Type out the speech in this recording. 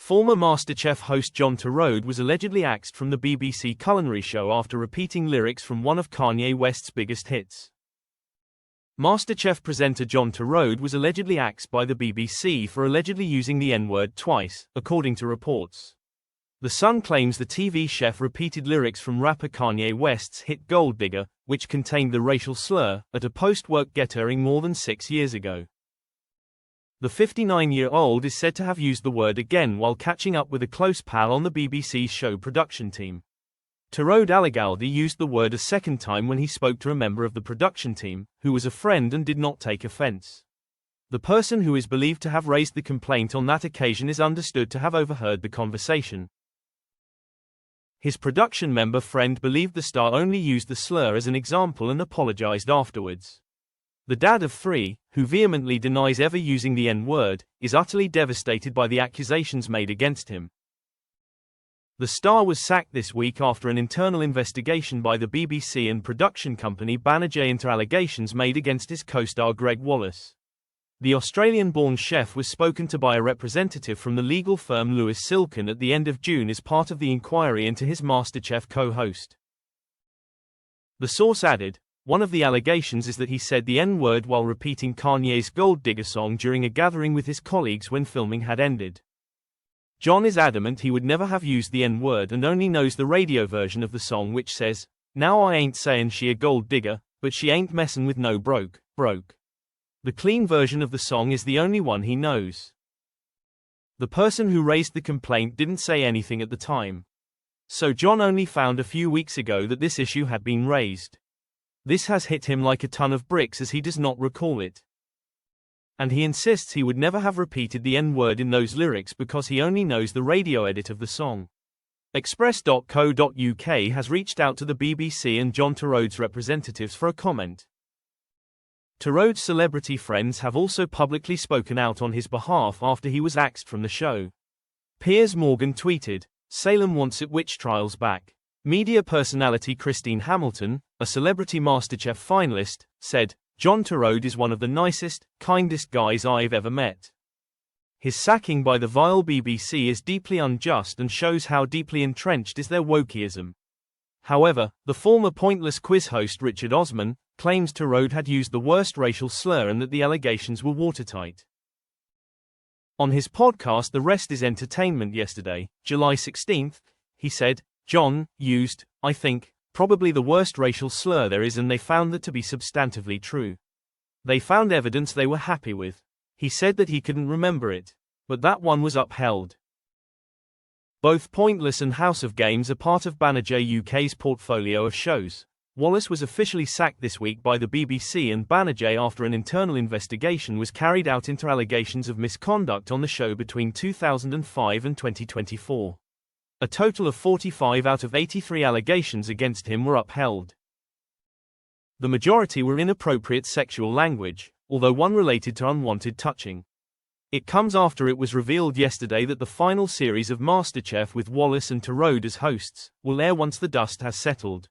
Former MasterChef host John Torode was allegedly axed from the BBC culinary show after repeating lyrics from one of Kanye West's biggest hits. MasterChef presenter John Torode was allegedly axed by the BBC for allegedly using the N-word twice, according to reports. The Sun claims the TV chef repeated lyrics from rapper Kanye West's hit Gold Digger, which contained the racial slur, at a post-work get-airing more than 6 years ago. The 59-year-old is said to have used the word again while catching up with a close pal on the BBC's show production team. Torode allegedly used the word a second time when he spoke to a member of the production team, who was a friend and did not take offense. The person who is believed to have raised the complaint on that occasion is understood to have overheard the conversation. His production member friend believed the star only used the slur as an example and apologized afterwards. The dad of 3, who vehemently denies ever using the N-word, is utterly devastated by the accusations made against him. The star was sacked this week after an internal investigation by the BBC and production company Banijay into allegations made against his co-star Greg Wallace. The Australian-born chef was spoken to by a representative from the legal firm Lewis Silkin at the end of June as part of the inquiry into his MasterChef co-host. The source added, "One of the allegations is that he said the N-word while repeating Kanye's Gold Digger song during a gathering with his colleagues when filming had ended. John is adamant he would never have used the N-word and only knows the radio version of the song which says, 'Now I ain't sayin' she a gold digger, but she ain't messin' with no broke.' The clean version of the song is the only one he knows." The person who raised the complaint didn't say anything at the time. So John only found a few weeks ago that this issue had been raised. This has hit him like a ton of bricks as he does not recall it. And he insists he would never have repeated the N-word in those lyrics because he only knows the radio edit of the song. Express.co.uk has reached out to the BBC and John Torode's representatives for a comment. Torode's celebrity friends have also publicly spoken out on his behalf after he was axed from the show. Piers Morgan tweeted, "Salem wants its witch trials back." Media personality Christine Hamilton, a Celebrity MasterChef finalist, said, "John Torode is one of the nicest, kindest guys I've ever met. His sacking by the vile BBC is deeply unjust and shows how deeply entrenched is their wokeism." However, the former Pointless quiz host Richard Osman claims Torode had used the worst racial slur and that the allegations were watertight. On his podcast The Rest is Entertainment yesterday, July 16, he said, "John used, I think, probably the worst racial slur there is and they found that to be substantively true. They found evidence they were happy with. He said that he couldn't remember it. But that one was upheld." Both Pointless and House of Games are part of Banijay UK's portfolio of shows. Wallace was officially sacked this week by the BBC and Banijay after an internal investigation was carried out into allegations of misconduct on the show between 2005 and 2024. A total of 45 out of 83 allegations against him were upheld. The majority were inappropriate sexual language, although one related to unwanted touching. It comes after it was revealed yesterday that the final series of MasterChef with Wallace and Torode as hosts will air once the dust has settled.